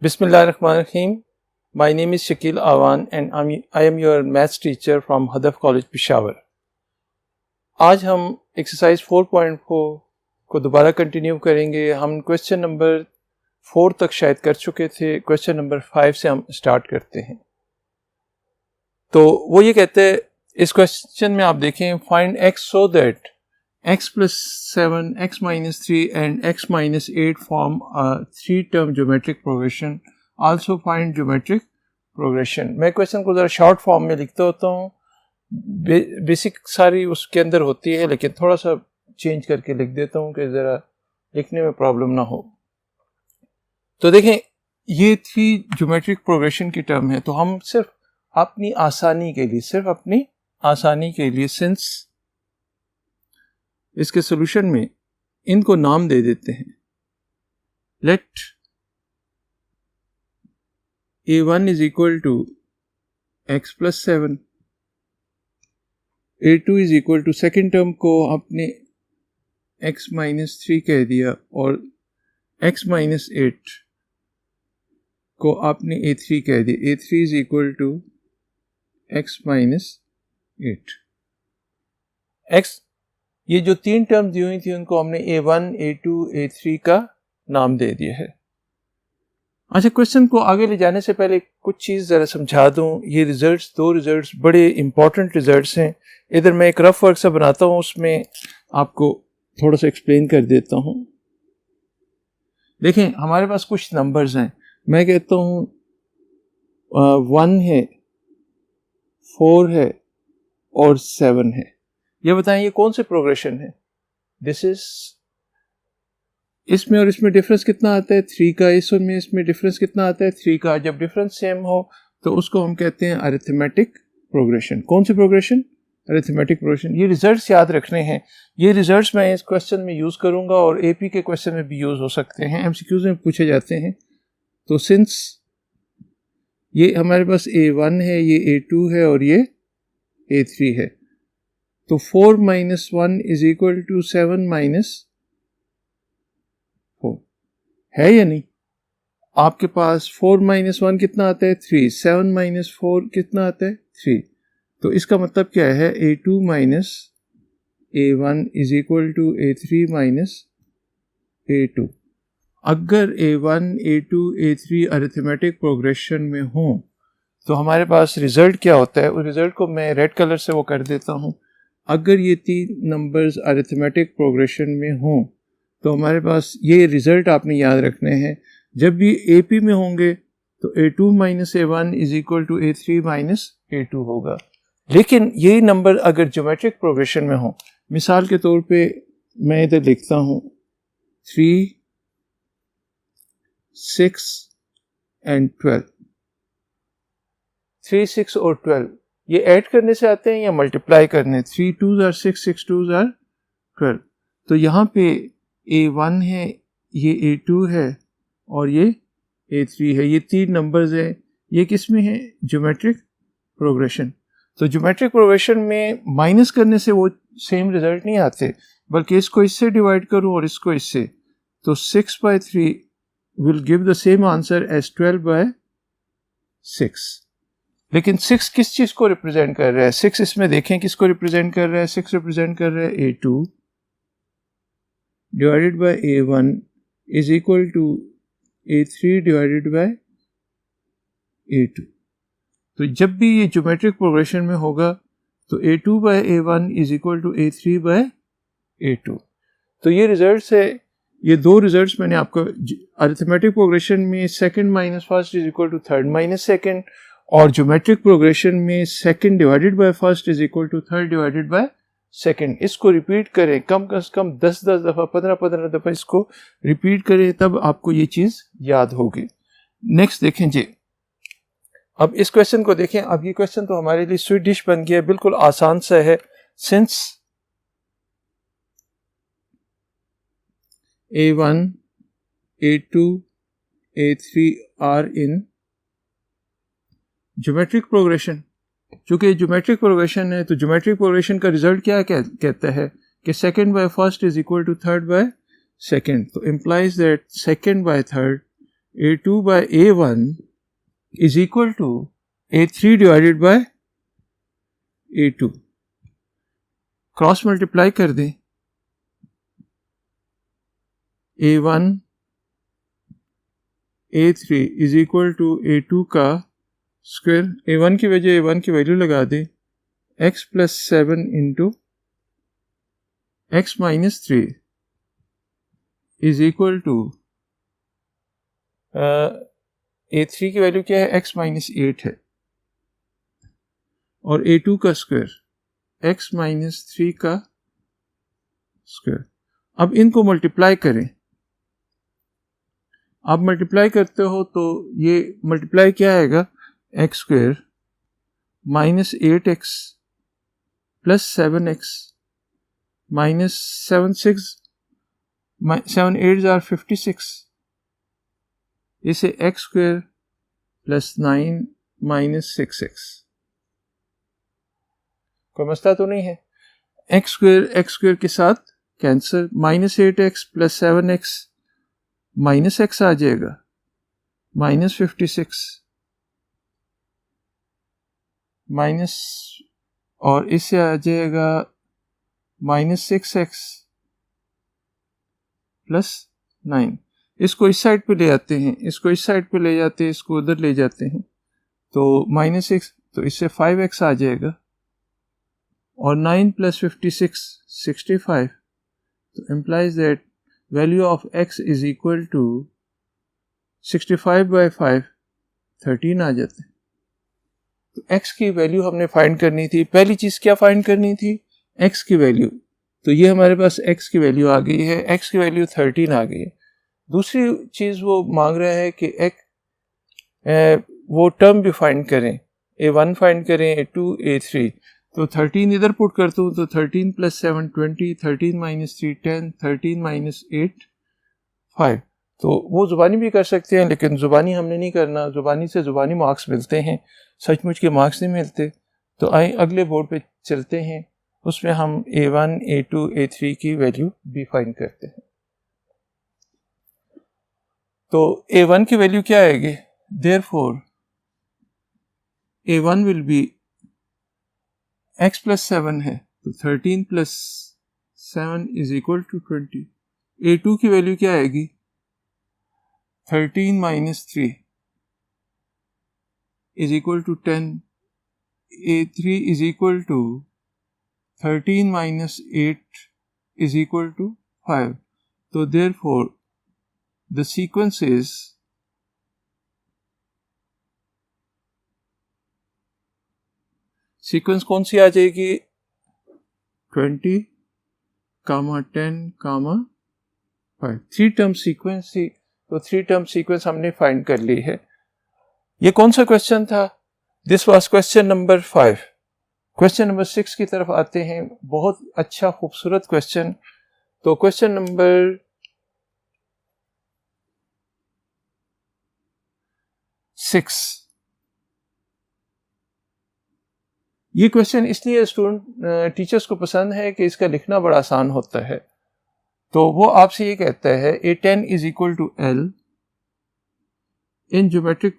Bismillahirrahmanirrahim. My name is Shakil Awan and I am your maths teacher from Hadaf College Peshawar. आज हम exercise 4.4 को दोबारा continue करेंगे. हम क्वेश्चन नंबर 4 तक शायद कर चुके थे. क्वेश्चन नंबर 5 से हम स्टार्ट करते हैं. तो वो ये कहते हैं, इस क्वेश्चन में आप देखें, find x so that x plus 7, x minus 3 and x minus 8 form a 3-term geometric progression. Also find geometric progression. मैं क्वेश्चन को ज़रा शॉर्ट फॉर्म में लिखता होता हूँ. बेसिक सारी उसके अंदर होती है, लेकिन थोड़ा सा चेंज करके लिख देता हूँ कि ज़रा लिखने में प्रॉब्लम ना हो. तो देखें, ये 3 ज्योमेट्रिक प्रोग्रेशन की टर्म है. तो हम सिर्फ अपनी आसानी के लिए सिंस इसके सॉल्यूशन में इनको नाम दे देते हैं. Let a1 is equal to x plus 7, a2 is equal to second term को आपने x minus 3 कह दिया और x minus 8 को आपने a3 कह दिया. a3 is equal to x minus 8. x ये जो 3 टर्म दी हुई थी उनको हमने a1, a2, a3 का नाम दे दिया है. अच्छा, क्वेश्चन को आगे ले जाने से पहले कुछ चीज़ ज़रा समझा दूं. ये रिजल्ट्स, 2 रिजल्ट्स बड़े इंपॉर्टेंट रिजल्ट्स हैं. इधर मैं एक रफ वर्क सा बनाता हूं, उसमें आपको थोड़ा सा एक्सप्लेन कर देता हूं. देखें, हमारे पास कुछ नंबर्स हैं. मैं कहता हूं 1 है, 4 है और 7 है. ये बताएं, ये कौन से प्रोग्रेशन है? दिस इज, इसमें और इसमें डिफरेंस कितना आता है? 3 का. इसमें डिफरेंस कितना आता है? 3 का. जब डिफरेंस सेम हो तो उसको हम कहते हैं अरिथमेटिक प्रोग्रेशन. कौन सी प्रोग्रेशन? Arithmetic progression. ये रिजल्ट्स याद रखने हैं. ये रिजल्ट्स मैं इस क्वेश्चन में यूज़ करूंगा और एपी के क्वेश्चन में भी यूज़ हो सकते हैं, एमसीक्यूज में पूछे जाते हैं. तो सिंस ये हमारे पास a1 है, ये a2 है और ये a3 है, तो 4 minus 1 is equal to 7 minus 4 है या नहीं? आपके पास 4 minus 1 कितना आता है? 3. 7 minus 4 कितना आता है? 3. तो इसका मतलब क्या है? a2 minus a1 is equal to a3 minus a2. अगर a1, a2, a3 arithmetic progression में हों तो हमारे पास रिजल्ट क्या होता है? उस रिजल्ट को मैं रेड कलर से वो कर देता हूँ. अगर ये 3 नंबर्स अरिथमेटिक प्रोग्रेशन में हों तो हमारे पास ये रिज़ल्ट आपने याद रखने हैं. जब भी AP में होंगे तो a2 minus a1 is equal to a3 minus a2 होगा. लेकिन यही नंबर अगर ज्योमेट्रिक प्रोग्रेशन में हो, मिसाल के तौर पे मैं इधर लिखता हूँ 3, 6 एंड 12. 3, 6 और 12 ये ऐड करने से आते हैं या मल्टीप्लाई करने? 3 2s are 6, 6 2s are 12. तो यहाँ पे a1 है, ये a2 है और ये a3 है. ये 3 नंबर्स हैं. ये किस में है? Geometric progression. तो ज्योमेट्रिक प्रोग्रेशन में माइनस करने से वो सेम रिजल्ट नहीं आते, बल्कि इसको इससे डिवाइड करो और इसको इससे, तो 6/3 will give the same answer as 12/6. लेकिन 6 किस चीज़ को रिप्रेजेंट कर रहा है? 6 इसमें देखें किसको रिप्रेजेंट कर रहा है? 6 रिप्रेजेंट कर रहा है a2 divided by a1 is equal to a3 divided by a2. तो जब भी ये ज्योमेट्रिक प्रोग्रेशन में होगा तो a2 by a1 is equal to a3 by a2. तो ये रिजल्ट्स है. ये 2 रिजल्ट्स मैंने आपको अरिथमेटिक प्रोग्रेशन में second minus first is equal to third minus second, और ज्योमेट्रिक प्रोग्रेशन में second divided by first is equal to third divided by second. इसको रिपीट करें कम से कम 10-10 दफ़ा, 15-15 दफ़ा इसको रिपीट करें, तब आपको ये चीज़ याद होगी. नेक्स्ट देखें जी. अब इस क्वेश्चन को देखें. अब ये क्वेश्चन तो हमारे लिए स्वीट डिश बन गया, बिल्कुल आसान सा है. Since a1, a2, a3 are in geometric progression. चूंकि ज्योमेट्रिक प्रोग्रेशन है तो ज्योमेट्रिक प्रोग्रेशन का रिजल्ट क्या कहता है कि second by first is equal to third by second. तो implies that second by third A2 by A1 is equal to A3 divided by A2. Cross multiply कर दें, A1 A3 is equal to A2 का square, A1 की वजह A1 की value लगा दें, x plus 7 into x minus 3 is equal to A3 की value क्या है, x minus 8 है, और A2 का स्क्वायर x minus 3 का स्क्वायर। अब इनको मल्टीप्लाई करें, आप मल्टीप्लाई करते हो तो ये मल्टीप्लाई क्या आएगा, x square minus 8x plus 7x minus 7 8 are 56, इसे x square plus 9 minus 6x। कोई मसला तो नहीं है, एक्स स्क्वायर के साथ cancer, minus 8x plus 7x minus x आ जाएगा, माइनस 56 माइनस, और इससे आ जाएगा माइनस 6x प्लस 9। इसको इस साइड पे ले आते हैं, इसको इस साइड पे ले जाते हैं, इसको उधर ले जाते हैं, तो माइनस 6, तो इससे 5x आ जाएगा, और 9 प्लस 56 65, तो implies that value of x is equal to 65 by 5 13 आ जाते हैं। तो x की वैल्यू हमने फाइंड करनी थी, पहली चीज क्या फाइंड करनी थी, x की वैल्यू, तो ये हमारे पास x की वैल्यू आ गई है, x की वैल्यू 13 आ गई है। दूसरी चीज वो मांग रहा है कि एक वो टर्म भी फाइंड करें, A1 फाइंड करें, A2 A3, तो 13 इधर पुट करता हूँ, तो 13 प्लस 7 20, 13 माइनस 3 10, 13 माइनस 8 5। तो वो ज़ुबानी भी कर सकते हैं, लेकिन ज़ुबानी हमने नहीं करना, ज़ुबानी से ज़ुबानी मार्क्स मिलते हैं, सचमुच के मार्क्स नहीं मिलते। तो आए अगले बोर्ड पे चलते हैं, उसमें हम A1 A2 A3 की वैल्यू भी फाइंड करते हैं। तो A1 की वैल्यू क्या आएगी, therefore A1 will be x plus 7 है, तो 13 plus 7 is equal to 20। A2 की वैल्यू क्या आएगी, 13 minus 3 is equal to 10। A3 is equal to 13 minus 8 is equal to 5। तो therefore the sequence is sequence कौन सी आ जाएगी, 20, 10, 5, 3 टर्म सीक्वेंस थी, तो 3 टर्म सीक्वेंस हमने फाइंड कर ली है। ये कौन सा क्वेश्चन था, this was question number 5। Question number 6 की तरफ आते हैं, बहुत अच्छा खूबसूरत क्वेश्चन। तो क्वेश्चन नंबर 6, ये क्वेश्चन इसलिए स्टूडेंट टीचर्स को पसंद है कि इसका लिखना बड़ा आसान होता है। तो वो आपसे ये कहता है A10 is equal to L in geometric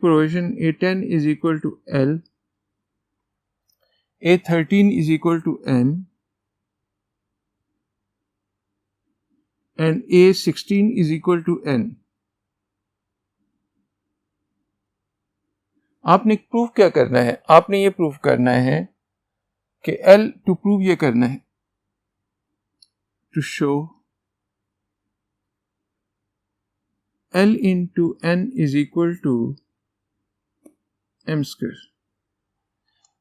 progression A10 is equal to L, A13 is equal to N and A16 is equal to N। आपने प्रूफ क्या करना है, आपने ये प्रूफ करना है कि L टू प्रूव ये करना है, to show L into N is equal to M square।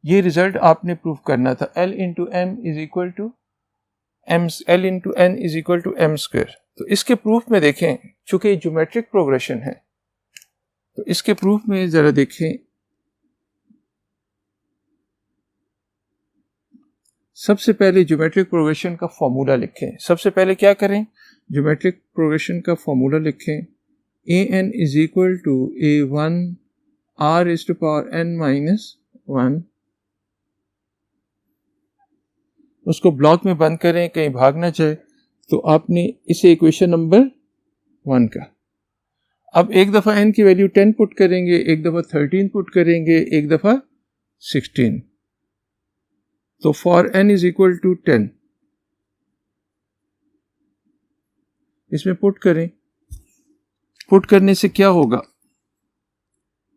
ये रिजल्ट आपने प्रूफ करना था, L into M is equal to L into N is equal to M square। तो इसके प्रूफ में देखें, चूंकि ज्योमेट्रिक प्रोग्रेशन है, तो इसके प्रूफ में जरा देखें। सबसे पहले ज्योमेट्रिक प्रोग्रेशन का फॉर्मूला लिखें। सबसे पहले क्या करें, ज्योमेट्रिक प्रोग्रेशन का फॉर्मूला लिखें। an is equal to a1 r is to power n minus 1। उसको ब्लॉक में बंद करें, कहीं भाग ना जाए। तो आपने इसे इक्वेशन नंबर 1 का। अब एक दफ़ा n की वैल्यू 10 पुट करेंगे, एक दफ़ा 13 पुट करेंगे, एक दफ़ा 16। तो for n is equal to 10 इसमें पुट करें। पुट करने से क्या होगा,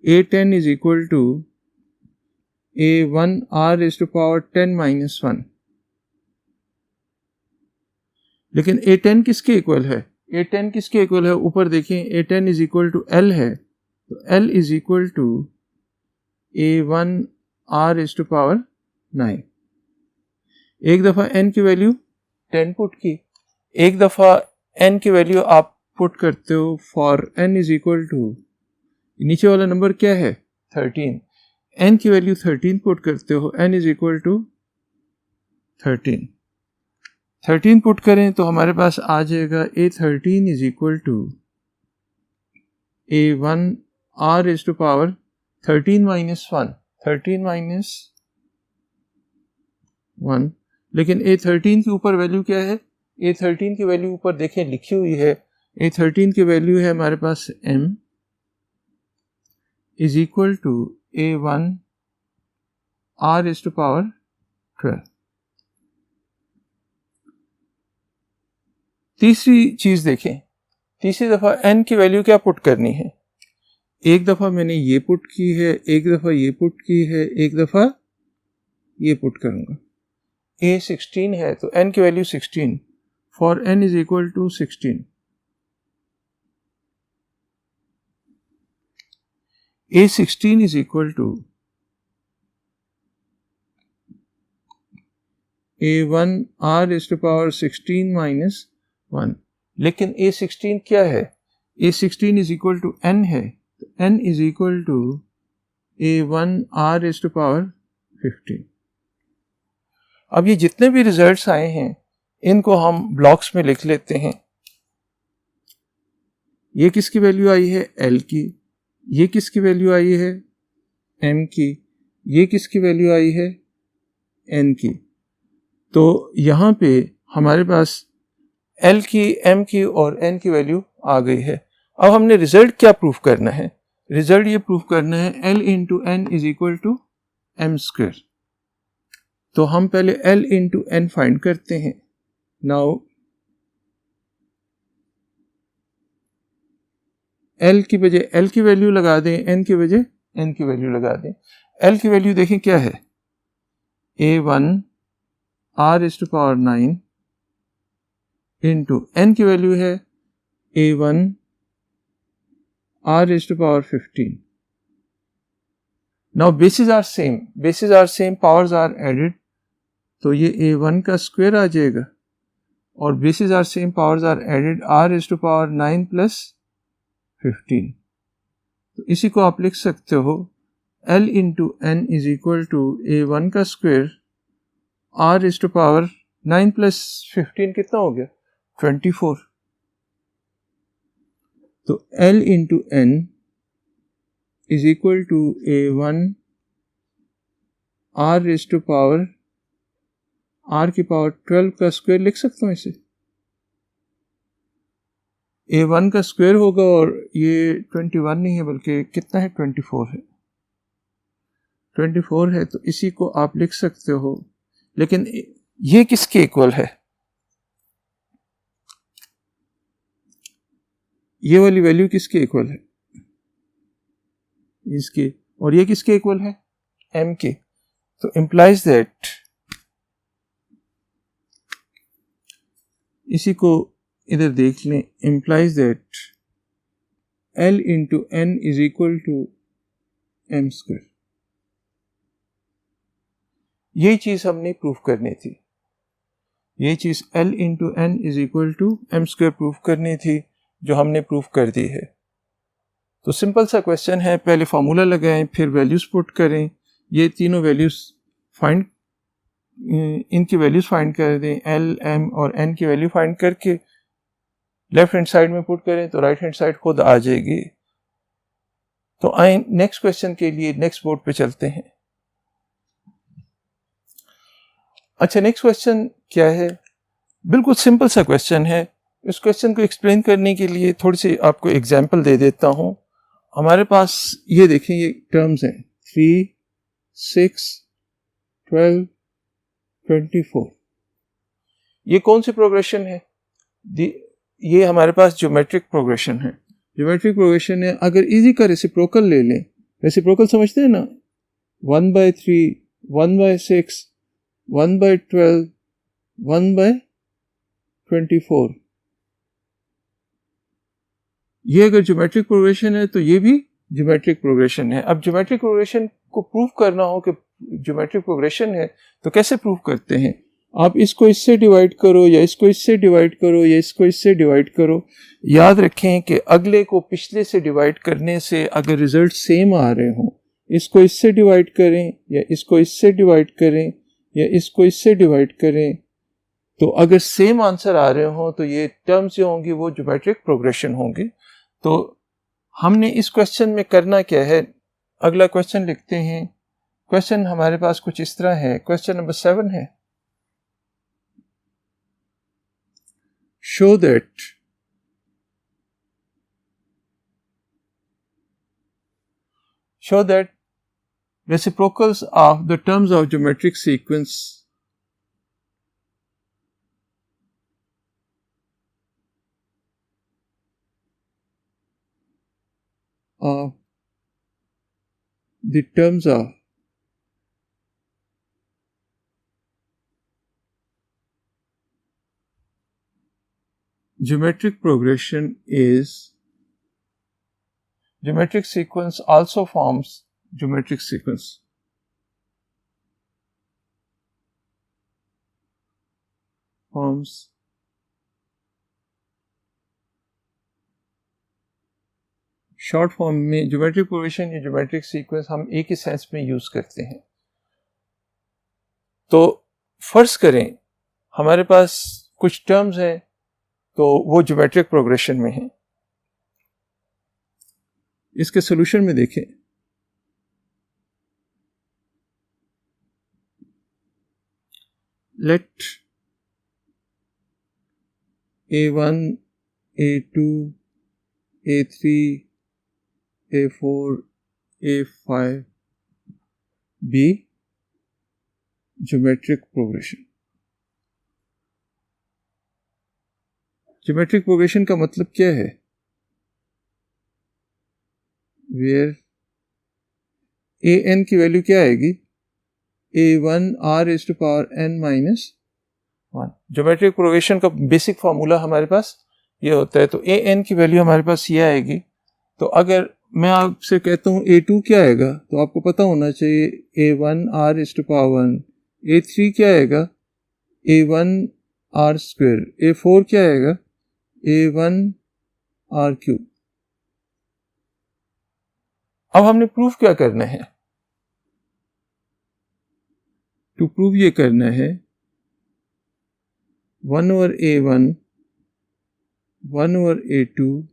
a10 is equal to a1 r raise to power 10 minus 1। लेकिन a10 किसके इक्वल है, a10 किसके इक्वल है, ऊपर देखें a10 is equal to l है, तो l is equal to a1 r raise to power 9। एक दफ़ा n की वैल्यू 10 पुट की, एक दफ़ा n की वैल्यू आप पुट करते हो for n is equal to, नीचे वाला नंबर क्या है 13, n की वैल्यू 13 पुट करते हो, n is equal to 13 put करें तो हमारे पास आ जाएगा a13 is equal to a1 r raise to power 13 minus 1, 13 minus 1। लेकिन a13 के ऊपर वैल्यू क्या है, a13 की वैल्यू ऊपर देखें लिखी हुई है, a13 की वैल्यू है हमारे पास m is equal to a1 r raise to power 12। तीसरी चीज देखें, तीसरी दफा n की वैल्यू क्या पुट करनी है, एक दफा मैंने ये पुट की है, एक दफा ये पुट की है, एक दफा ये पुट करूंगा। a 16 है तो n की value 16, for n is equal to 16। a16 is equal to a1 r raise to power 16 minus 1। लेकिन a16 क्या है, a16 is equal to n है, तो n is equal to a1 r raise to power 15। अब ये जितने भी results आए हैं इनको हम ब्लॉक्स में लिख लेते हैं। ये किसकी वैल्यू आई है l की, ये किसकी वैल्यू आई है m की, ये किसकी वैल्यू आई है n की। तो यहाँ पे हमारे पास l की, m की और n की वैल्यू आ गई है। अब हमने रिजल्ट क्या प्रूफ करना है, रिजल्ट ये प्रूफ करना है l into n is equal to m square. तो हम पहले l इंटू n फाइंड करते हैं। नाउ l की बजाय l की वैल्यू लगा दें, n की बजाय n की वैल्यू लगा दें। l की वैल्यू देखें क्या है, a1 r raise to power 9 into n की वैल्यू है a1 r raise to power 15। Now bases are same, bases are same, powers are added, तो ये a1 का स्क्वायर आ जाएगा, और bases are same, powers are added, r raise to power 9 plus 15। तो इसी को आप लिख सकते हो l into n is equal to a1 का square r raise to power 9 plus 15 कितना हो गया 24। तो l into n is equal to a1 r raise to power r की पावर 12 का स्क्वायर लिख सकता हूँ इसे, a1 का स्क्वायर होगा, और ये 21 नहीं है बल्कि कितना है 24 है, 24 है, तो इसी को आप लिख सकते हो। लेकिन ये किसके इक्वल है, ये वाली वैल्यू किसके इक्वल है, इसके, और ये किसके इक्वल है m के। तो implies that, इसी को इधर देख लें, implies that l into n is equal to m square. ये चीज हमने प्रूफ करनी थी, ये चीज l into n is equal to m square proof करनी थी, जो हमने प्रूफ कर दी है। तो सिंपल सा क्वेश्चन है, पहले फार्मूला लगाएं, फिर वैल्यूज पुट करें, ये तीनों वैल्यूज फाइंड, इनकी वैल्यूज फाइंड कर दें, l, m और n की वैल्यू फाइंड करके लेफ्ट हैंड साइड में पुट करें तो राइट हैंड साइड खुद आ जाएगी। तो आए नेक्स्ट क्वेश्चन के लिए नेक्स्ट बोर्ड पे चलते हैं। अच्छा, नेक्स्ट क्वेश्चन क्या है, बिल्कुल सिंपल सा क्वेश्चन है। इस क्वेश्चन को एक्सप्लेन करने के लिए थोड़ी सी आपको एग्जांपल दे देता हूँ। हमारे पास ये देखें, ये टर्म्स हैं 3, 6, 12, 24। ये कौन सी प्रोग्रेशन है? ये हमारे पास ज्योमेट्रिक प्रोग्रेशन है। ज्योमेट्रिक प्रोग्रेशन है। अगर इजी का रेसिप्रोकल ले लें, रेसिप्रोकल समझते हैं ना, 1/3, 1/6, 1/12, 1/24। ये अगर ज्योमेट्रिक प्रोग्रेशन है तो ये भी ज्योमेट्रिक प्रोग्रेशन है। अब ज्योमेट्रिक प्रोग्रेशन को प्रूव करना हो कि ज्योमेट्रिक प्रोग्रेशन है तो कैसे प्रूव करते हैं? आप इसको इससे डिवाइड करो, या इसको इससे डिवाइड करो, या इसको इससे डिवाइड करो। याद रखें कि अगले को पिछले से डिवाइड करने से अगर रिजल्ट सेम आ रहे हों, इसको इससे डिवाइड करें या इसको इससे डिवाइड करें या इसको इससे डिवाइड करें, तो अगर सेम आंसर आ रहे हों तो ये टर्म्स जो होंगी वो ज्योमेट्रिक प्रोग्रेशन होंगे। तो हमने इस क्वेश्चन में करना क्या है? अगला क्वेश्चन लिखते हैं। क्वेश्चन हमारे पास कुछ इस तरह है। क्वेश्चन नंबर 7 है, show that reciprocals of the terms of geometric sequence of the terms of geometric progression is geometric sequence also forms geometric sequence. Forms short form में ज्योमेट्रिक प्रोग्रेशन या ज्योमेट्रिक सीक्वेंस हम एक ही sense में use करते हैं। तो फर्ज करें हमारे पास कुछ टर्म्स हैं तो वो ज्योमेट्रिक प्रोग्रेशन में हैं। इसके सॉल्यूशन में देखें, late A1, A2, A3, A4, A5 be geometric progression. Geometric progression का मतलब क्या है? Where an की वैल्यू क्या आएगी? A1 r is to power n minus 1। Geometric progression का बेसिक फार्मूला हमारे पास ये होता है। तो an की वैल्यू हमारे पास ये आएगी। तो अगर मैं आपसे कहता हूँ A2 क्या आएगा, तो आपको पता होना चाहिए A1 r is to power 1। A3 क्या आएगा? A1 r square। A4 क्या आएगा? A1 r cube। अब हमने प्रूफ क्या करना है? टू प्रूव ये करना है 1/A1, 1/A2,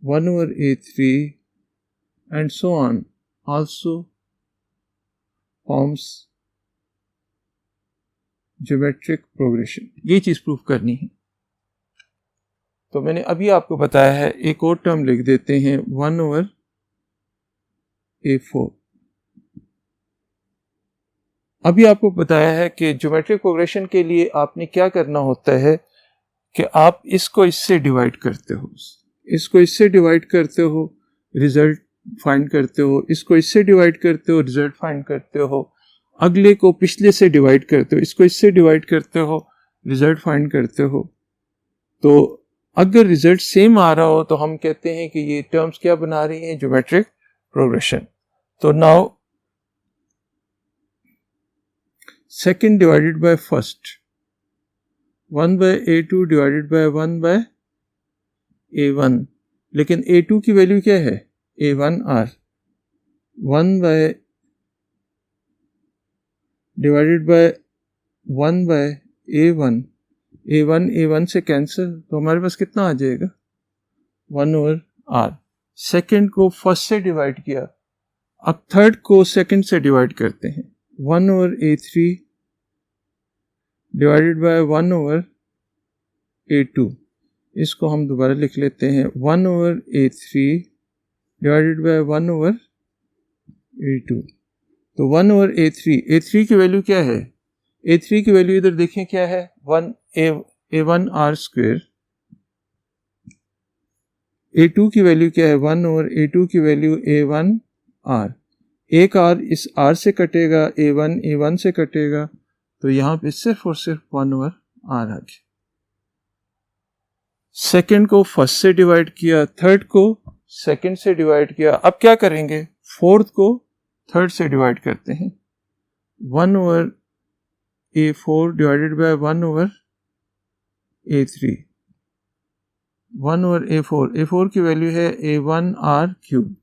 1/A3 and so on also forms geometric progression। ये चीज प्रूफ करनी है। तो मैंने अभी आपको बताया है, एक और टर्म लिख देते हैं 1/A4। अभी आपको बताया है कि ज्योमेट्रिक प्रोग्रेशन के लिए आपने क्या करना होता है कि आप इसको इससे डिवाइड करते हो, इसको इससे डिवाइड करते हो, रिजल्ट फाइंड करते हो, इसको इससे डिवाइड करते हो, रिजल्ट फाइंड करते हो, अगले को पिछले से डिवाइड करते हो, इसको इससे डिवाइड करते हो, रिजल्ट फाइंड करते हो। तो अगर रिजल्ट सेम आ रहा हो तो हम कहते हैं कि ये टर्म्स क्या बना रही हैं? Geometric progression. तो now second divided by first, 1/A2 divided by 1/A1, लेकिन A2 की वैल्यू क्या है? A1r। 1 divided by 1/A1, A1 से कैंसिल, तो हमारे पास कितना आ जाएगा? 1/r। सेकेंड को फर्स्ट से डिवाइड किया, अब थर्ड को सेकेंड से डिवाइड करते हैं। 1/A3 divided by 1/A4, A2, इसको हम दोबारा लिख लेते हैं 1/A3 डिवाइडेड बाय 1/A2। तो 1/A3 की वैल्यू क्या है? A3 की वैल्यू इधर देखें क्या है, A1R²। A2 की वैल्यू क्या है? 1/A2 की वैल्यू A1R। एक R इस R से कटेगा, A1 से कटेगा, तो यहाँ पे सिर्फ और सिर्फ 1/R आ गया। सेकंड को फर्स्ट से डिवाइड किया, थर्ड को सेकंड से डिवाइड किया। अब क्या करेंगे? फोर्थ को थर्ड से डिवाइड करते हैं। 1/A4 divided by 1/A3। 1/A4, A4 की वैल्यू है A1R³।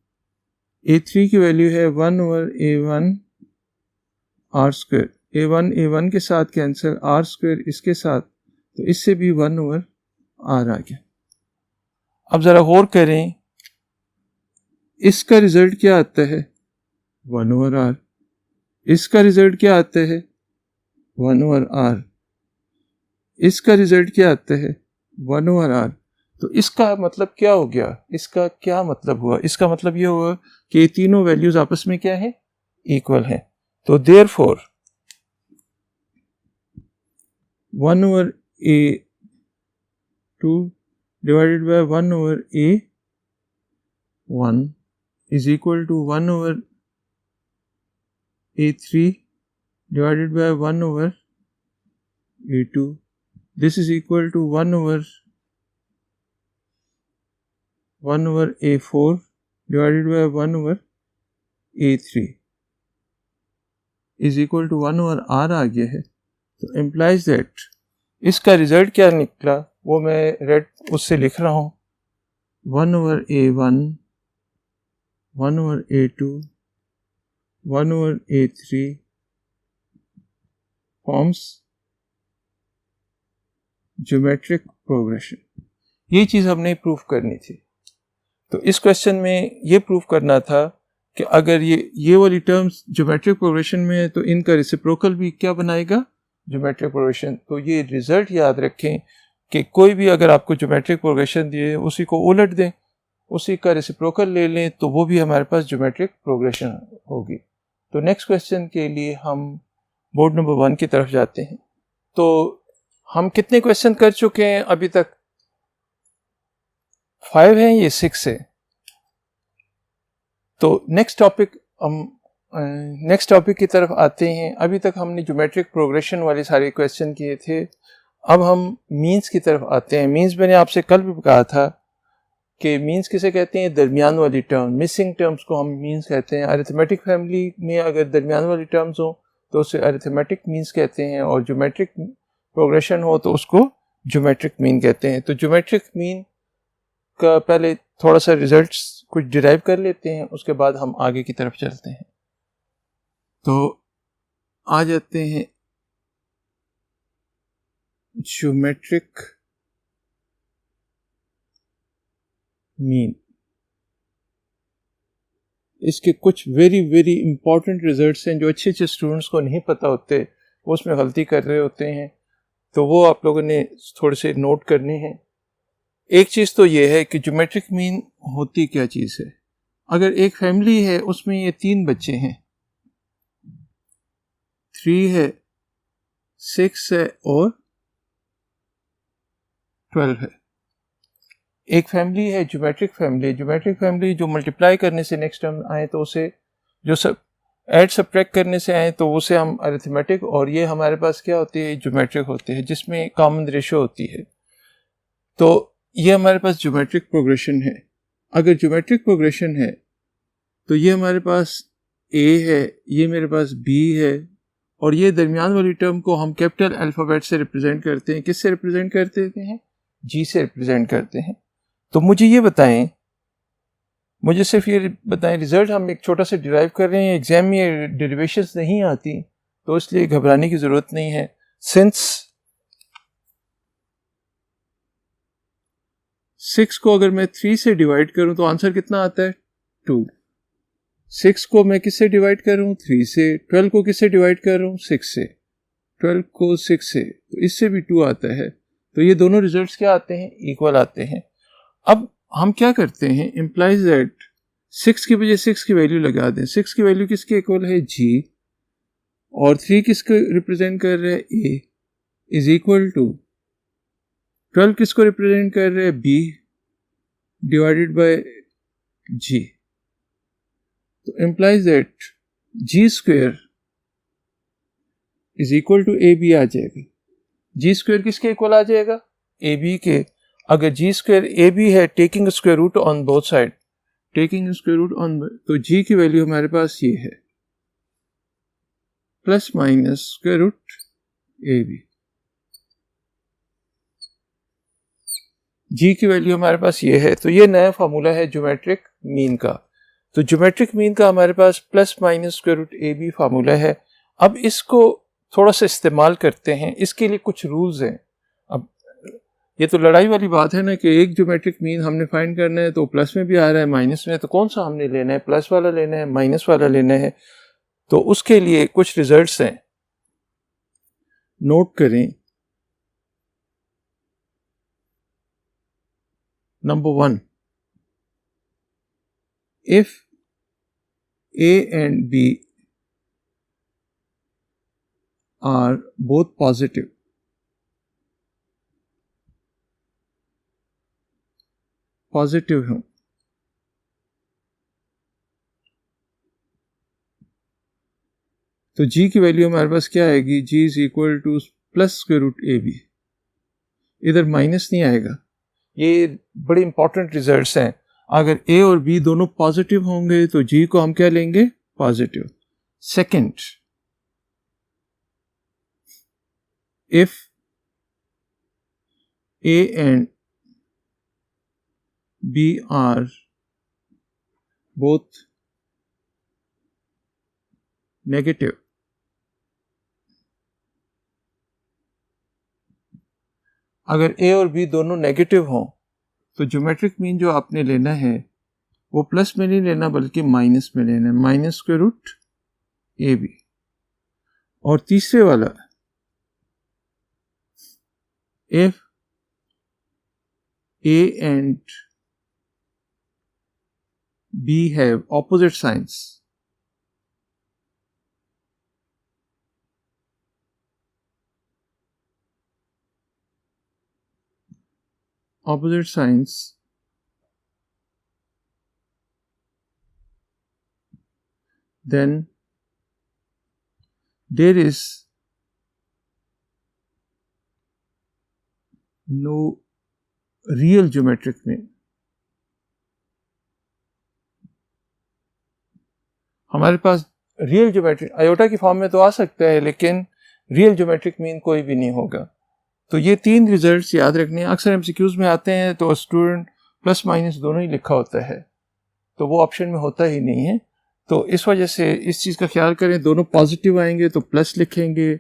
A3 की वैल्यू है 1/A1R²। A1 के साथ कैंसिल, R² इसके साथ, तो इससे भी 1/R आ गया। अब ज़रा गौर करें, इसका रिजल्ट क्या आता है? 1/R। इसका रिजल्ट क्या आता है? 1/R। इसका रिजल्ट क्या आता है? 1/R। तो इसका मतलब क्या हो गया? इसका क्या मतलब हुआ? इसका मतलब ये हुआ कि ये तीनों वैल्यूज आपस में क्या है? इक्वल हैं। तो therefore 1/A2 divided by 1/A1 is equal to 1/A3 divided by 1/A2. This is equal to 1/A4 divided by 1/A3 is equal to 1/R आ गया है। तो implies that इसका रिजल्ट क्या निकला वो मैं रेड उससे लिख रहा हूँ। 1/A1, 1/A2, 1/A3 forms geometric progression. ये चीज़ हमने प्रूफ करनी थी। तो इस क्वेश्चन में ये प्रूफ करना था कि अगर ये वाली टर्म्स ज्योमेट्रिक प्रोग्रेशन में है तो इनका रेसिप्रोकल भी क्या बनाएगा? Geometric progression. तो ये रिजल्ट याद रखें कि कोई भी अगर आपको ज्योमेट्रिक प्रोग्रेशन दिए उसी को उलट दें, उसी का रेसिप्रोकल ले लें, तो वो भी हमारे पास ज्योमेट्रिक प्रोग्रेशन होगी। तो नेक्स्ट क्वेश्चन के लिए हम बोर्ड नंबर 1 की तरफ जाते हैं। तो हम कितने क्वेश्चन कर चुके हैं अभी तक? 5 हैं, ये 6 है। तो नेक्स्ट टॉपिक की तरफ आते हैं। अभी तक हमने ज्योमेट्रिक प्रोग्रेशन वाले सारे क्वेश्चन किए थे। अब हम मीन्स की तरफ आते हैं। मीन्स मैंने आपसे कल भी कहा था कि मीन्स किसे कहते हैं? दरमियान वाली टर्म, मिसिंग टर्म्स को हम मीन्स कहते हैं। अरिथमेटिक फैमिली में अगर दरमियान वाली टर्म्स हो तो उसे अरिथमेटिक मीन्स कहते हैं, और ज्योमेट्रिक प्रोग्रेशन हो तो उसको ज्योमेट्रिक मीन कहते हैं। तो ज्योमेट्रिक मीन का पहले थोड़ा सा रिजल्ट्स कुछ डिराइव कर लेते हैं, उसके बाद हम आगे की तरफ चलते हैं। तो आ जाते हैं ज्योमेट्रिक मीन। इसके कुछ वेरी वेरी इंपॉर्टेंट रिजल्ट्स हैं जो अच्छे अच्छे स्टूडेंट्स को नहीं पता होते, वो उसमें गलती कर रहे होते हैं, तो वो आप लोगों ने थोड़े से नोट करने हैं। एक चीज़ तो ये है कि ज्योमेट्रिक मीन होती क्या चीज़ है। अगर एक फैमिली है उसमें ये 3 बच्चे हैं, 3 है, 6 है और 12 है। एक फैमिली है ज्योमेट्रिक फैमिली जो मल्टीप्लाई करने से नेक्स्ट टर्म आए तो उसे, जो सब ऐड सब्ट्रैक्ट करने से आए तो उसे हम अरिथमेटिक, और ये हमारे पास क्या होती है? ज्योमेट्रिक होते हैं, जिसमें कॉमन रेशियो होती है। तो ये हमारे पास ज्योमेट्रिक प्रोग्रेशन है। अगर ज्योमेट्रिक प्रोग्रेशन है तो ये हमारे पास A है, ये मेरे पास B है, और ये दरमियान वाली टर्म को हम कैपिटल अल्फ़ाबेट से रिप्रेजेंट करते हैं। किससे रिप्रेजेंट करते हैं? G से रिप्रेजेंट करते हैं। तो मुझे ये बताएं, मुझे सिर्फ ये बताएं, रिजल्ट हम एक छोटा सा डिराइव कर रहे हैं, एग्जाम में डेरिवेशंस नहीं आती तो इसलिए घबराने की ज़रूरत नहीं है। सिंस 6 को अगर मैं 3 से डिवाइड करूं तो आंसर कितना आता है? 2। 6 को मैं किससे डिवाइड कर रहा हूँ? 3 से। 12 को किससे डिवाइड कर रहा हूँ? 6 से। 12 को 6 से, तो इससे भी 2 आता है। तो ये दोनों रिजल्ट्स क्या आते हैं, इक्वल आते हैं। अब हम क्या करते हैं, इम्प्लाइज दैट 6 की बजाय 6 की वैल्यू लगा दें। 6 की वैल्यू किसके इक्वल है, g, और 3 किसको रिप्रेजेंट कर रहे हैं, a, इज इक्वल टू 12 किसको रिप्रेजेंट कर रहे हैं, b डिवाइडेड बाय g। तो implies that g square is equal to A B आ जाएगा। जी स्क्वेयर किसके इक्वल आ जाएगा, ए बी के। अगर जी स्क्वेयर ए बी है, taking square root on both side, taking square root on, तो G की वैल्यू हमारे पास ये है plus minus square root A B. G की वैल्यू हमारे पास ये है। तो ये नया फार्मूला है ज्योमेट्रिक मीन का। तो ज्योमेट्रिक मीन का हमारे पास plus minus square root A B formula है। अब इसको थोड़ा सा इस्तेमाल करते हैं, इसके लिए कुछ रूल्स हैं। अब ये तो लड़ाई वाली बात है ना कि एक ज्योमेट्रिक मीन हमने फाइंड करना है, तो प्लस में भी आ रहा है माइनस में, तो कौन सा हमने लेना है, प्लस वाला लेना है माइनस वाला लेना है। तो उसके लिए कुछ रिजल्ट्स हैं, नोट करें। Number 1, if A and B are both positive, positive हों, तो g की वैल्यू हमारे पास क्या आएगी, g is equal to plus square root A B, इधर माइनस नहीं आएगा। ये बड़े इंपॉर्टेंट रिजल्ट्स हैं। अगर a और b दोनों पॉजिटिव होंगे तो g को हम क्या लेंगे, positive. Second, if a and b are both negative, अगर a और b दोनों नेगेटिव हों तो ज्योमेट्रिक मीन जो आपने लेना है वो प्लस में नहीं लेना बल्कि माइनस में लेना है, minus square root A B. और तीसरे वाला, if a and b have opposite signs, opposite signs, then there is no real geometric mean। हमारे पास रियल ज्योमेट्रिक आयोटा की फॉर्म में तो आ सकता है, लेकिन रियल ज्योमेट्रिक मीन कोई भी नहीं होगा। तो ये 3 रिजल्ट्स याद रखने हैं। अक्सर एमसीक्यूज में आते हैं तो स्टूडेंट प्लस माइनस दोनों ही लिखा होता है, तो वो ऑप्शन में होता ही नहीं है। तो इस वजह से इस चीज़ का ख्याल करें, दोनों पॉजिटिव आएंगे तो प्लस लिखेंगे,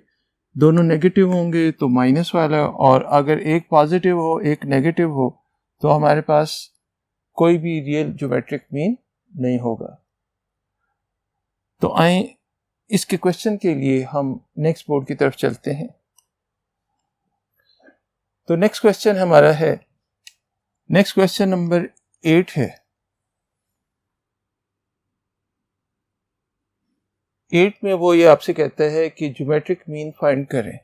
दोनों नेगेटिव होंगे तो माइनस वाला, और अगर एक पॉजिटिव हो एक नेगेटिव हो तो हमारे पास कोई भी रियल ज्योमेट्रिक मीन नहीं होगा। तो आए इसके क्वेश्चन के लिए हम नेक्स्ट बोर्ड की तरफ चलते हैं। तो नेक्स्ट क्वेश्चन हमारा है, नेक्स्ट क्वेश्चन नंबर 8 है। 8 में वो ये आपसे कहता है कि ज्योमेट्रिक मीन फाइंड करें।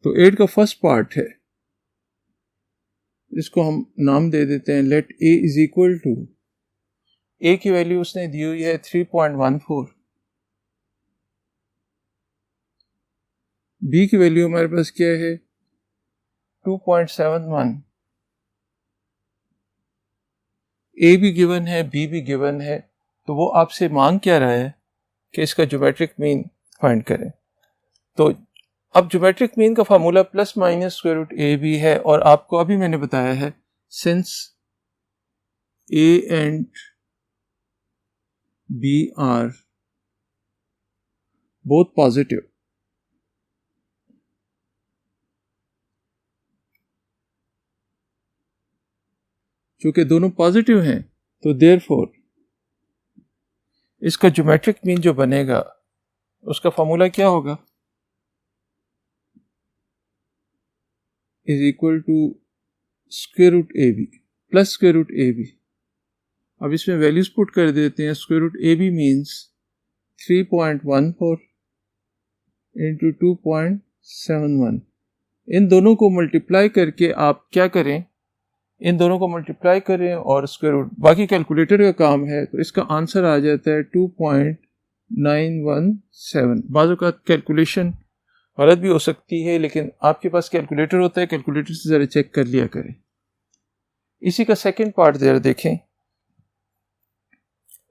तो 8 का फर्स्ट पार्ट है, इसको हम नाम दे देते हैं let a is equal to, a की वैल्यू उसने दी हुई है 3.14, b की वैल्यू हमारे पास क्या है 2.71, a भी गिवन है b भी गिवन है। तो वो आपसे मांग क्या रहा है कि इसका ज्योमेट्रिक मीन फाइंड करें। तो अब ज्योमेट्रिक मीन का formula plus minus square root A B है, और आपको अभी मैंने बताया है since a and b are both positive, चूंकि दोनों पॉजिटिव हैं तो देयरफॉर इसका ज्योमेट्रिक मीन जो बनेगा उसका फार्मूला क्या होगा, is equal to square root A B plus square root A B. अब इसमें वैल्यूज पुट कर देते हैं। Square root A B means 3.14 into 2.71। इन दोनों को मल्टीप्लाई करके आप क्या करें, इन दोनों को मल्टीप्लाई करें और स्क्वायर रूट, बाकी कैलकुलेटर का काम है, तो इसका आंसर आ जाता है 2.917। बाज़ औक़ात कैलकुलेशन गलत भी हो सकती है, लेकिन आपके पास कैलकुलेटर होता है, कैलकुलेटर से ज़रा चेक कर लिया करें। इसी का सेकंड पार्ट ज़रा देखें,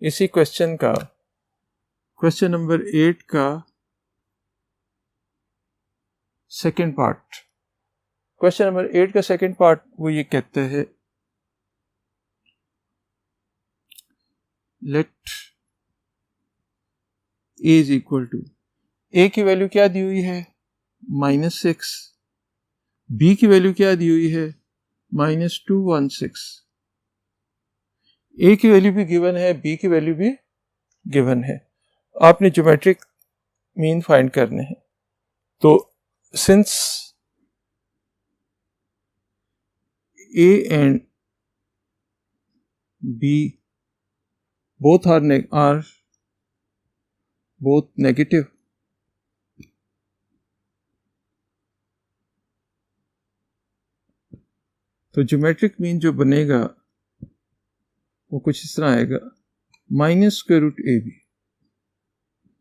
इसी क्वेश्चन का, क्वेश्चन नंबर 8 का सेकंड पार्ट। क्वेश्चन नंबर 8 का सेकंड पार्ट वो ये कहता है, let A is equal to, A की वैल्यू क्या दी हुई है -6, बी की वैल्यू क्या दी हुई है -216। ए की वैल्यू भी गिवन है, बी की वैल्यू भी गिवन है। आपने ज्योमेट्रिक मीन फाइंड करने हैं। तो since A and B both are both negative, तो ज्योमेट्रिक मीन जो बनेगा वो कुछ इस तरह आएगा -स्क्वायर रूट ए बी।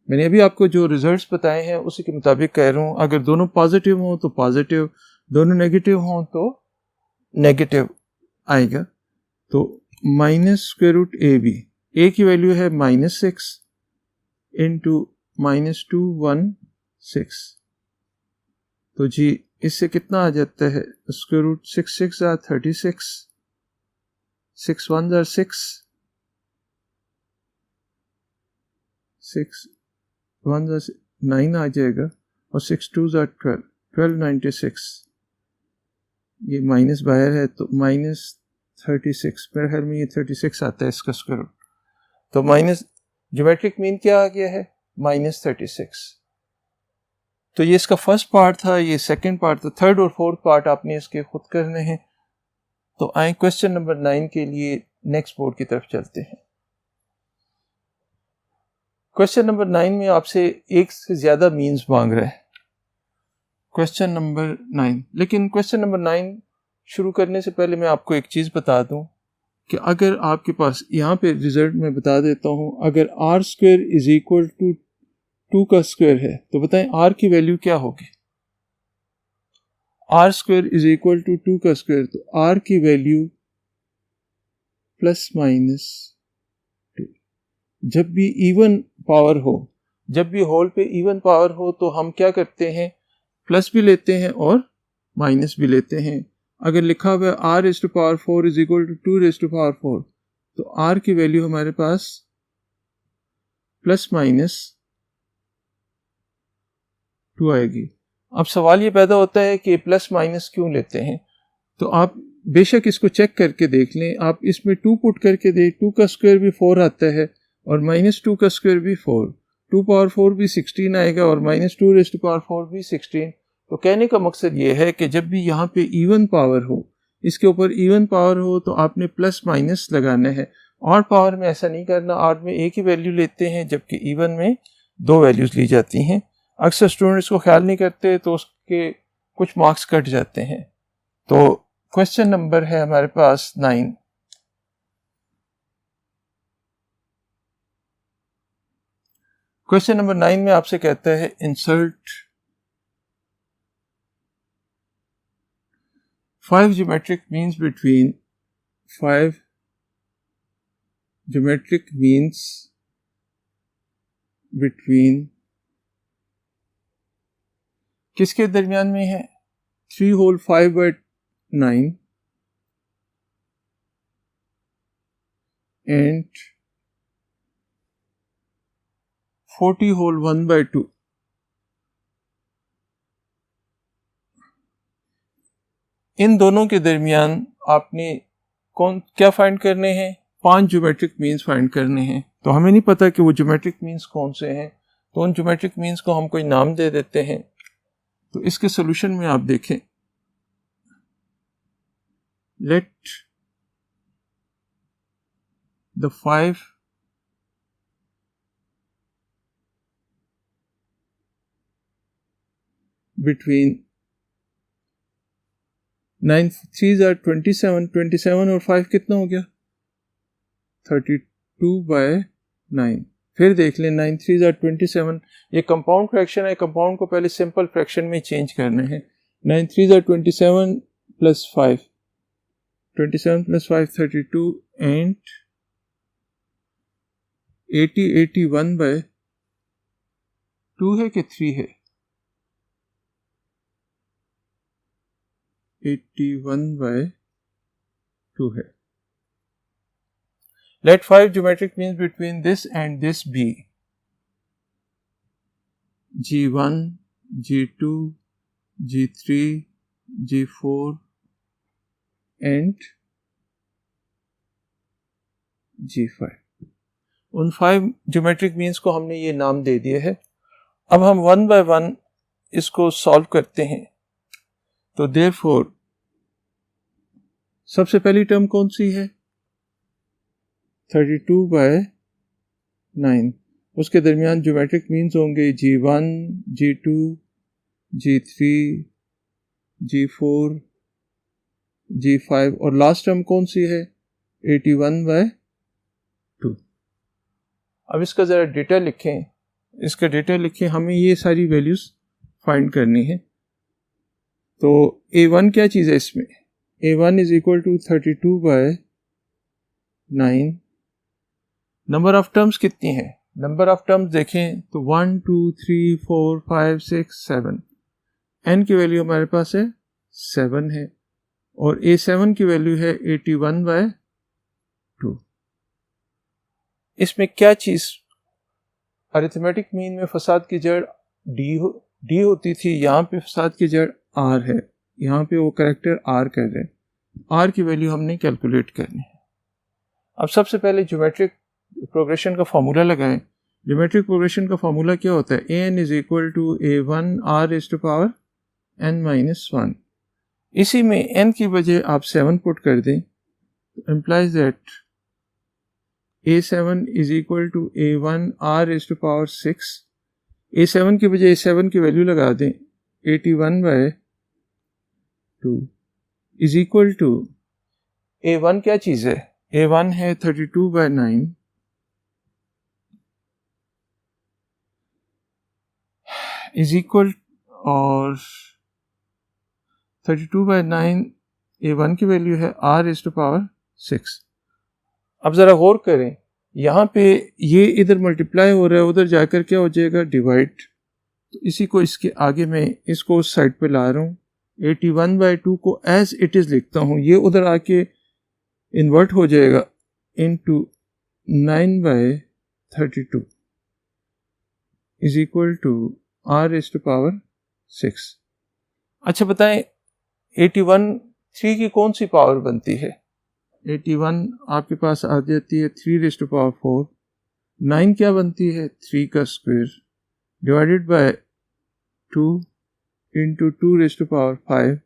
मैंने अभी आपको जो रिजल्ट्स बताए हैं उसी के मुताबिक कह रहा हूँ। अगर दोनों पॉजिटिव हों तो पॉजिटिव, दोनों नेगेटिव हों तो नेगेटिव आएगा। तो -स्क्वायर रूट ए बी, ए की वैल्यू है -6 इंटू -216। तो जी इससे कितना आ जाता है, square root 6 6 are 36, 6 1 are 6, 6 1 are 9 आ जाएगा, और 6 2 are 12, 1296। ये माइनस बाहर है तो -36, मेरे ख्याल में ये 36 आता है इसका स्क्वायर रूट। तो माइनस ज्योमेट्रिक मीन क्या आ गया है -36। तो ये इसका फर्स्ट पार्ट था, ये सेकंड पार्ट था। थर्ड और फोर्थ पार्ट आपने इसके खुद करने हैं। तो आए क्वेश्चन नंबर 9 के लिए नेक्स्ट बोर्ड की तरफ चलते हैं। क्वेश्चन नंबर 9 में आपसे एक से ज्यादा मीन्स मांग रहा है। क्वेश्चन नंबर 9, लेकिन क्वेश्चन नंबर 9 शुरू करने से पहले मैं आपको एक चीज बता दूं कि अगर आपके पास यहाँ पे रिजल्ट में बता देता हूँ, अगर R square is equal to 2 का स्क्वायर है तो बताएं आर की वैल्यू क्या होगी। R square is equal to 2 का स्क्वायर, तो आर की वैल्यू +-2। जब भी इवन पावर हो, जब भी होल पे इवन पावर हो तो हम क्या करते हैं, प्लस भी लेते हैं और माइनस भी लेते हैं। अगर लिखा हुआ है r⁴ इज इक्वल टू 2⁴, तो r की वैल्यू हमारे पास +-2 आएगी। अब सवाल ये पैदा होता है कि प्लस माइनस क्यों लेते हैं। तो आप बेशक इसको चेक करके देख लें, आप इसमें 2 पुट करके देख, 2 का स्क्वायर भी 4 आता है और -2 का स्क्वायर भी 4, 2⁴ भी 16 आएगा और -2⁴ भी 16। तो कहने का मकसद ये है कि जब भी यहाँ पे इवन पावर हो, इसके ऊपर इवन पावर हो, तो आपने प्लस माइनस लगाना है। ऑड पावर में ऐसा नहीं करना, ऑड में एक ही वैल्यू लेते हैं जबकि इवन में 2 वैल्यूज ली जाती हैं। अक्सर स्टूडेंट्स को ख्याल नहीं करते तो उसके कुछ मार्क्स कट जाते हैं। तो क्वेश्चन नंबर है हमारे पास 9। क्वेश्चन नंबर 9 में आपसे कहता है insert 5 geometric means between 5 geometric means between किसके दरमियान में है, 3 whole 5/9 and 40 whole 1/2। इन दोनों के दरमियान आपने क्या फाइंड करने हैं, 5 ज्योमेट्रिक मीन्स फाइंड करने हैं। तो हमें नहीं पता कि वो ज्योमेट्रिक मीन्स कौन से हैं, तो उन ज्योमेट्रिक मीन्स को हम कोई नाम दे देते हैं। तो इसके सोल्यूशन में आप देखें, let the 5 between 9 3s are 27, 27 और 5 कितना हो गया 32/9। फिर देख लें 9 3s are 27, ये कंपाउंड फ्रैक्शन है, कंपाउंड को पहले सिंपल फ्रैक्शन में चेंज करना है। 9 3s are 27 plus 5, 27 plus 5 32 and 81/2 है कि 3 है 81/2 है। Let 5 geometric means between this and this be G1, G2, G3, G4 and G5। उन 5 geometric means को हमने ये नाम दे दिए है। अब हम 1 by 1 इसको सॉल्व करते हैं। तो therefore सबसे पहली टर्म कौन सी है 32/9, उसके दरमियान ज्योमेट्रिक मीन्स होंगे G1, G2, G3, G4, G5 और लास्ट टर्म कौन सी है 81/2। अब इसका ज़रा डेटा लिखें, इसका डेटा लिखें, हमें ये सारी वैल्यूज़ फाइंड करनी है। तो A1 क्या चीज़ है इसमें, A1 is equal to 32/9। Number of terms कितनी है, नंबर ऑफ टर्म्स देखें तो 1 2 3 4 5 6 7, n की वैल्यू हमारे पास है 7 है और A7 की वैल्यू है 81/2। इसमें क्या चीज़, अरिथमेटिक मीन में फसाद की जड़ डी होती थी, यहाँ पे फसाद की जड़ r है, यहाँ पे वो करेक्टर r कर रहे हैं, r की वैल्यू हमने कैलकुलेट करनी है। अब सबसे पहले ज्योमेट्रिक प्रोग्रेशन का फार्मूला लगाएं। ज्योमेट्रिक प्रोग्रेशन का फार्मूला क्या होता है, an is equal to a1 r is to power n-1। इसी में n की बजाय आप 7 पुट कर दें, implies that a7 is equal to a1 r is to power 6। a7 की बजाय a7 की वैल्यू लगा दें 81/2 इज इक्वल टू a1 क्या चीज़ है, a1 है 32/9 इज इक्वल, और 32/9 a1 की वैल्यू है r इज टू पावर 6। अब ज़रा गौर करें, यहाँ पे ये इधर मल्टीप्लाई हो रहा है, उधर जाकर क्या हो जाएगा डिवाइड। तो इसी को इसके आगे मैं इसको उस साइड पे ला रहा हूँ, 81/2 को एज इट इज़ लिखता हूँ, ये उधर आके इन्वर्ट हो जाएगा into 9/32 is equal to r is to power 6। अच्छा बताएं 81 3 की कौन सी पावर बनती है, 81 आपके पास आ जाती है 3 रेज़ टू पावर 4, 9 क्या बनती है 3 का square divided by 2 into 2 raise to power 5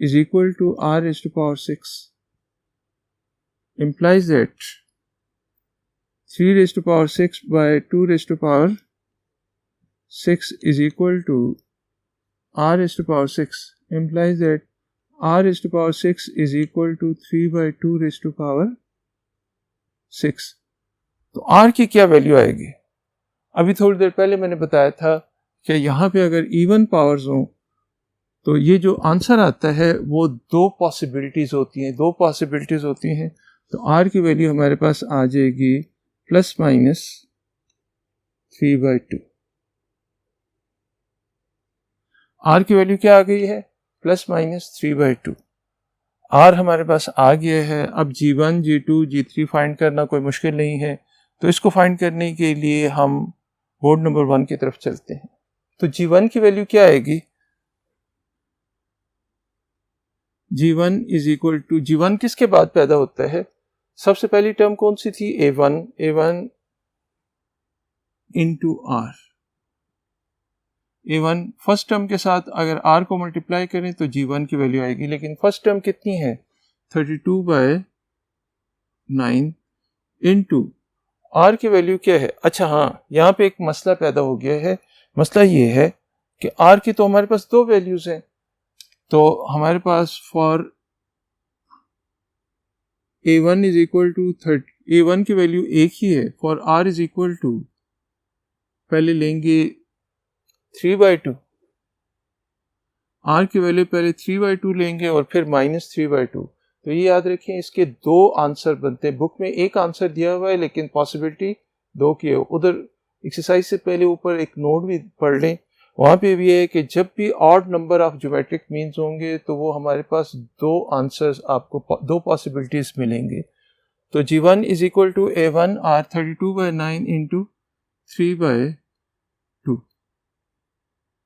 is equal to r raise to power 6। implies that 3 raised to power 6 by 2 raised to power 6 is equal to r raised to power 6, implies that r raised to power 6 is equal to 3 by 2 raised to power 6। तो r की क्या value आएगी, अभी थोड़ी देर पहले मैंने बताया था कि यहाँ पे अगर इवन पावर्स हों तो ये जो आंसर आता है वो दो पॉसिबिलिटीज़ होती हैं, तो r की वैल्यू हमारे पास आ जाएगी ±3/2। r की वैल्यू क्या आ गई है ±3/2। r हमारे पास आ गया है। अब G1, G2, G3 फाइंड करना कोई मुश्किल नहीं है, तो इसको फाइंड करने के लिए हम बोर्ड नंबर 1 की तरफ चलते हैं। तो G1 की वैल्यू क्या आएगी, G1 is equal to, G1 किसके बाद पैदा होता है, सबसे पहली टर्म कौन सी थी A1 into R। A1 first term के साथ अगर R को मल्टीप्लाई करें तो G1 की वैल्यू आएगी, लेकिन फर्स्ट टर्म कितनी है 32/9 इंटू आर की वैल्यू क्या है। अच्छा हाँ, यहाँ पे एक मसला पैदा हो गया है। मसला ये है कि आर की तो हमारे पास दो वैल्यूज हैं, तो हमारे पास for a1 is equal to 30, a1 की वैल्यू एक ही है। For r is equal to पहले लेंगे 3/2, r की वैल्यू पहले 3/2 लेंगे और फिर -3/2। तो ये याद रखें, इसके दो आंसर बनते हैं। बुक में एक आंसर दिया हुआ है लेकिन पॉसिबिलिटी दो की है। उधर एक्सरसाइज से पहले ऊपर एक नोट भी पढ़ लें, वहाँ पे भी है कि जब भी odd number of geometric means होंगे तो वो हमारे पास दो आंसर्स, आपको दो पॉसिबिलिटीज मिलेंगे। तो G1 is equal to A1 R 32/9 into 3/2।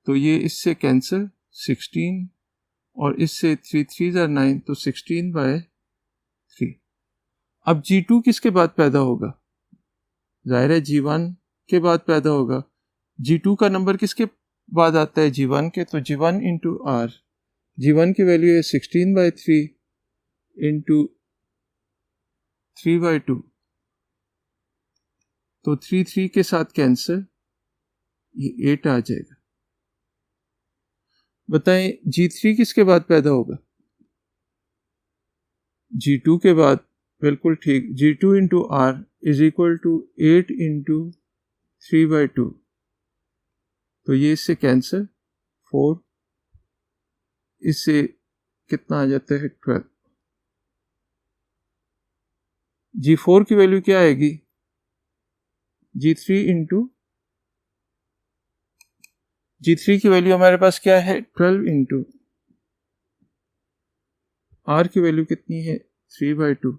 तो ये इससे कैंसिल 16 और इससे 3 3 9 तो 16/3। अब G2 किसके बाद पैदा होगा? जाहिर है G1 के बाद पैदा होगा। G2 का नंबर किसके बाद आता है? G1 के। तो G1 इंटू R, G1 की वैल्यू है 16/3 इंटू 3/2, तो 3 3 के साथ कैंसिल, ये 8 आ जाएगा। बताएं G3 किसके बाद पैदा होगा? G2 के बाद, बिल्कुल ठीक। G2 into R is equal to 8 into 3/2, तो ये इससे कैंसिल 4, इससे कितना आ जाता है 12। G4 की वैल्यू क्या आएगी? G3 की वैल्यू हमारे पास क्या है? 12 इंटू R की वैल्यू कितनी है? 3/2,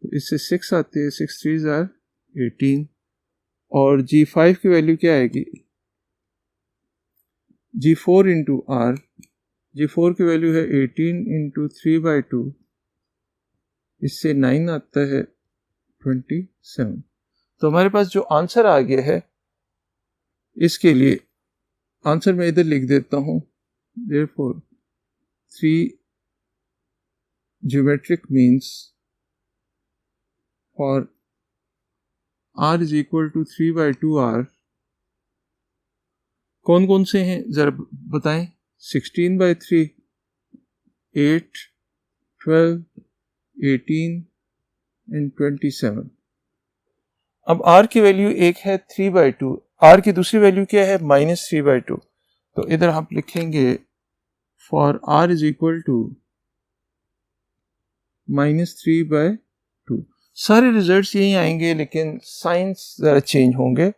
तो इससे 6 आते हैं, 6 3 आर 18। और G5 की वैल्यू क्या आएगी? G4 इंटू R, G4 की वैल्यू है 18 इंटू 3/2, इससे 9 आता है 27। तो हमारे पास जो आंसर आ गया है, इसके लिए आंसर मैं इधर लिख देता हूं। Therefore 3 geometric means for R is equal to 3/2R कौन कौन से हैं जरा बताएं? 16/3, 8, 12, 18 एंड 27। अब R की वैल्यू एक है 3/2, R की दूसरी वैल्यू क्या है? -3/2। तो इधर हम लिखेंगे for R is equal to -3/2। सारे रिजल्ट्स यही आएंगे लेकिन साइंस ज़रा चेंज होंगे।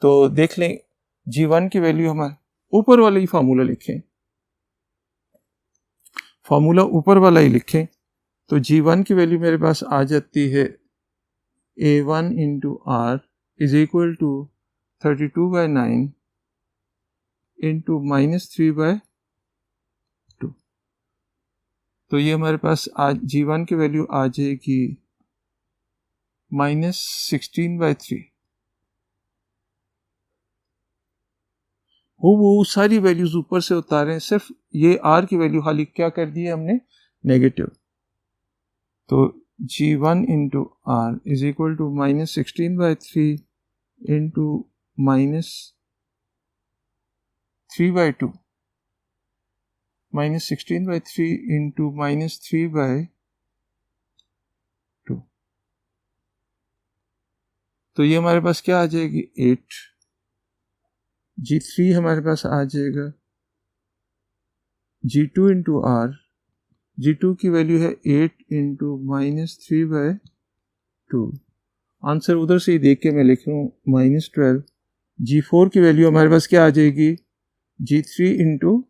तो देख लें, G1 की वैल्यू हमारे ऊपर वाला ही फार्मूला लिखें, फार्मूला ऊपर वाला ही लिखें। तो G1 की वैल्यू मेरे पास आ जाती है A1 into R is equal to 32/9 into -3/2। तो ये हमारे पास आज G1 की वैल्यू आ जाएगी -16/3। वो सारी वैल्यूज ऊपर से उतारें, सिर्फ ये R की वैल्यू खाली क्या कर दी है हमने? नेगेटिव। तो G1 into R is equal to -16/3 into -3/2, -16/3 into -3/2। तो ये हमारे पास क्या आ जाएगी? 8। G3 हमारे पास आ जाएगा G2 इंटू R, G2 की वैल्यू है 8 इंटू -3/2। आंसर उधर से ही देख के मैं लिख रहा हूँ -12। G4 की वैल्यू हमारे पास क्या आ जाएगी? G3 into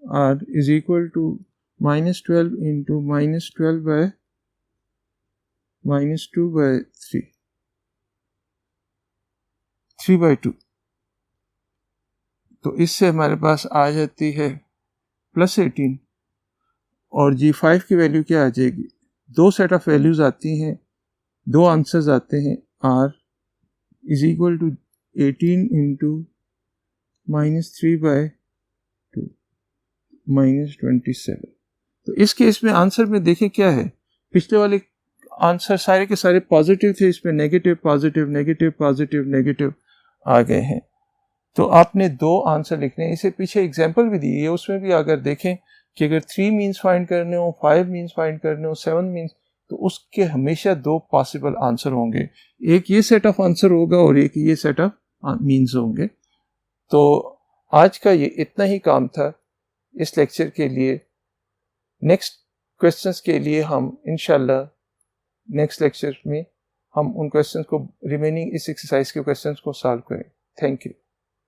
R is equal to -12 into -12/-2/3, 3/2। तो इससे हमारे पास आ जाती है +18। और G5 की वैल्यू क्या आ जाएगी? दो सेट ऑफ वैल्यूज आती हैं, दो आंसर्स आते हैं। R is equal to 18 into -3/2 -27। तो इस केस में आंसर में देखें क्या है, पिछले वाले आंसर सारे के सारे पॉजिटिव थे, इसमें negative positive negative positive negative आ गए हैं। तो आपने 2 आंसर लिखने हैं। इसे पीछे एग्जांपल भी दी है, उसमें भी अगर देखें कि अगर 3 मीन्स फाइंड करने हो, 5 मीन्स फाइंड करने हो, 7 मीन्स, तो उसके हमेशा 2 पॉसिबल आंसर होंगे, एक ये सेट ऑफ आंसर होगा और एक ये सेट ऑफ मीन्स होंगे। तो आज का ये इतना ही काम था इस लेक्चर के लिए। नेक्स्ट क्वेश्चंस के लिए हम इंशाल्लाह नेक्स्ट लेक्चर में हम उन क्वेश्चंस को, रिमेनिंग इस एक्सरसाइज के क्वेश्चंस को सॉल्व करें। Thank you.